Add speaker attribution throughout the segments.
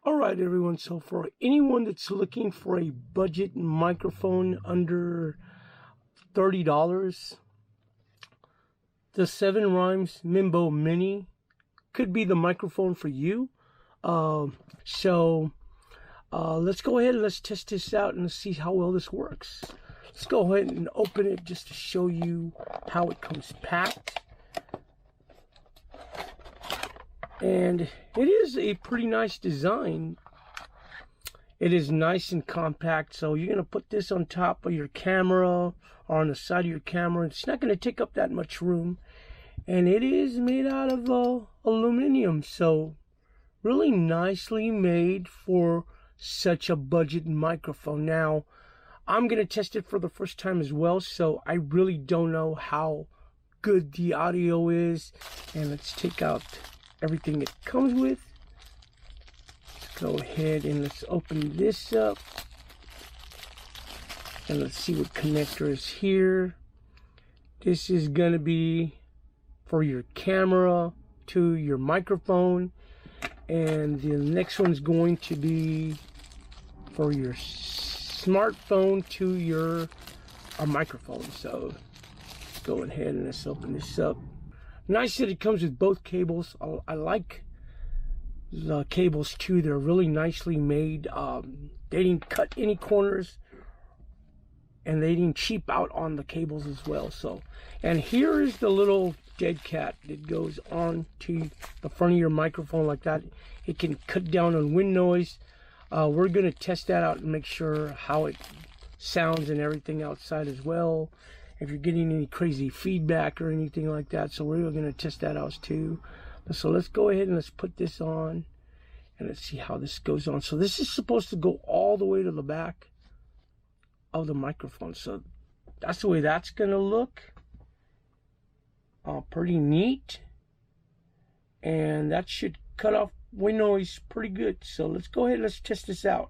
Speaker 1: Alright everyone, so for anyone that's looking for a budget microphone under $30, the 7 Rhymes MinBo Mini could be the microphone for you. Let's go ahead and let's test this out and see how well this works. Let's go ahead and open it just to show you how it comes packed. And it is a pretty nice design. It is nice and compact, so you're going to put this on top of your camera or on the side of your camera. It's not going to take up that much room. And it is made out of aluminum, so really nicely made for such a budget microphone. Now, I'm going to test it for the first time as well, so I really don't know how good the audio is. And let's take out everything it comes with. Let's go ahead and let's open this up. And let's see what connector is here. This is going to be for your camera to your microphone. And the next one's going to be for your smartphone to your microphone. So let's go ahead and let's open this up. Nice that it comes with both cables. I like the cables too. They're really nicely made. They didn't cut any corners, and they didn't cheap out on the cables as well. So, and here is the little dead cat that goes on to the front of your microphone like that. It can cut down on wind noise. We're going to test that out and make sure how it sounds and everything outside as well, if you're getting any crazy feedback or anything like that. So we're going to test that out too. So let's go ahead and let's put this on and let's see how this goes on. So this is supposed to go all the way to the back of the microphone. So that's the way that's going to look. Pretty neat. And that should cut off wind noise pretty good. So let's go ahead and let's test this out.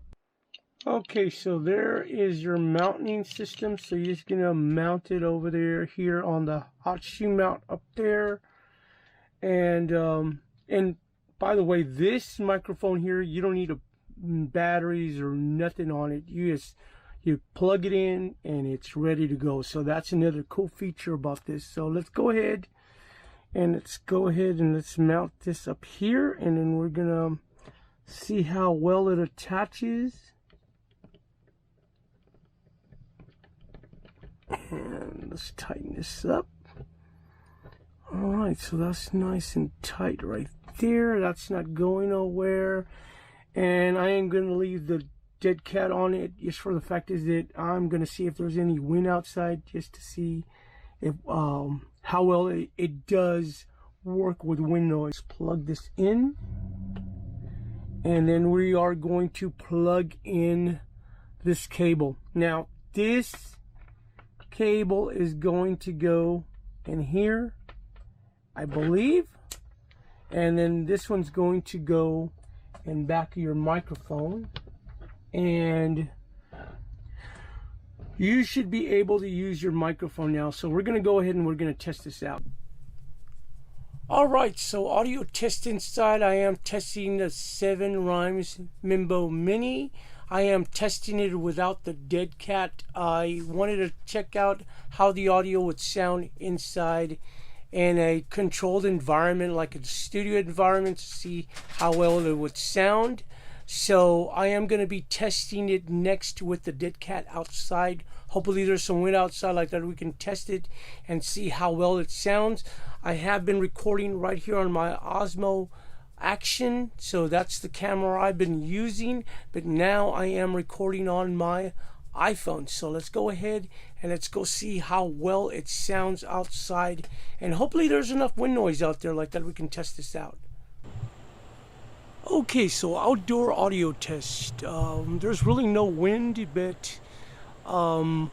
Speaker 1: Okay, so there is your mounting system. So you're just gonna mount it over there here on the hot shoe mount up there. And by the way, this microphone here, you don't need batteries or nothing on it. You plug it in and it's ready to go. So that's another cool feature about this. So let's go ahead and let's mount this up here, and then we're gonna see how well it attaches. And let's tighten this up. Alright, so that's nice and tight right there. That's not going nowhere. And I am going to leave the dead cat on it just for the fact is that I'm going to see if there's any wind outside, just to see if how well it does work with wind noise. Plug this in. And then we are going to plug in this cable. Now, this cable is going to go in here, I believe, and then this one's going to go in back of your microphone, and you should be able to use your microphone now. So we're going to go ahead and we're going to test this out. Alright, so audio test inside. I am testing the 7 Rhymes MinBo Mini. I am testing it without the dead cat. I wanted to check out how the audio would sound inside in a controlled environment, like a studio environment, to see how well it would sound. So I am going to be testing it next with the dead cat outside. Hopefully there's some wind outside like that. We can test it and see how well it sounds. I have been recording right here on my Osmo Action, so that's the camera I've been using, but now I am recording on my iPhone. So let's go ahead and let's go see how well it sounds outside, and hopefully there's enough wind noise out there like that we can test this out. Okay, so outdoor audio test. There's really no wind, but I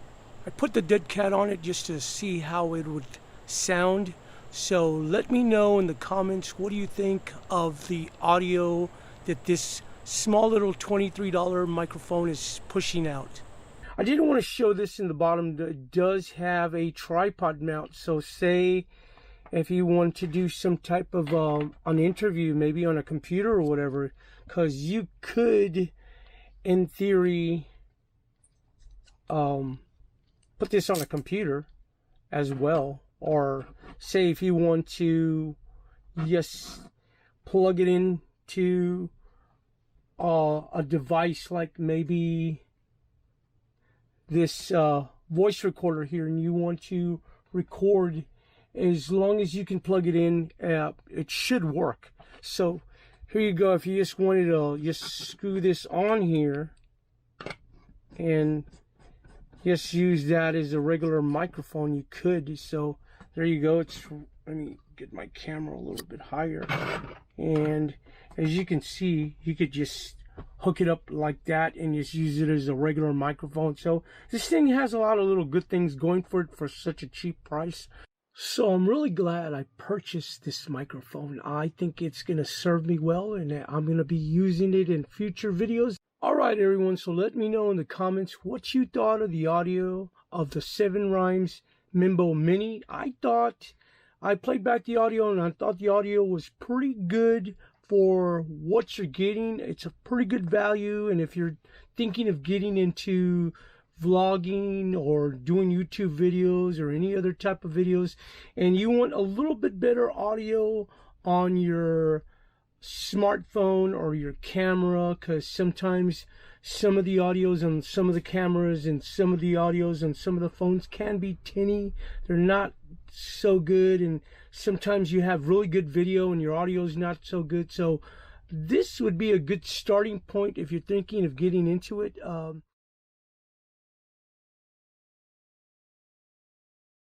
Speaker 1: put the dead cat on it just to see how it would sound. So let me know in the comments, what do you think of the audio that this small little $23 microphone is pushing out. I didn't want to show this in the bottom. It does have a tripod mount. So say if you want to do some type of an interview, maybe on a computer or whatever, because you could, in theory, put this on a computer as well, or say if you want to just plug it into a device like maybe this voice recorder here, and you want to record, as long as you can plug it in, it should work. So here you go. If you just wanted to just screw this on here and just use that as a regular microphone, you could. So there you go. Let me get my camera a little bit higher, and as you can see, you could just hook it up like that and just use it as a regular microphone. So this thing has a lot of little good things going for it for such a cheap price. So I'm really glad I purchased this microphone. I think it's going to serve me well, and I'm going to be using it in future videos. Alright everyone, so let me know in the comments what you thought of the audio of the 7 Rhymes MinBo Mini. I played back the audio and I thought the audio was pretty good for what you're getting. It's a pretty good value, and if you're thinking of getting into vlogging or doing YouTube videos or any other type of videos, and you want a little bit better audio on your smartphone or your camera, because sometimes some of the audios on some of the cameras and some of the audios on some of the phones can be tinny. They're not so good, and sometimes you have really good video and your audio is not so good. So this would be a good starting point if you're thinking of getting into it.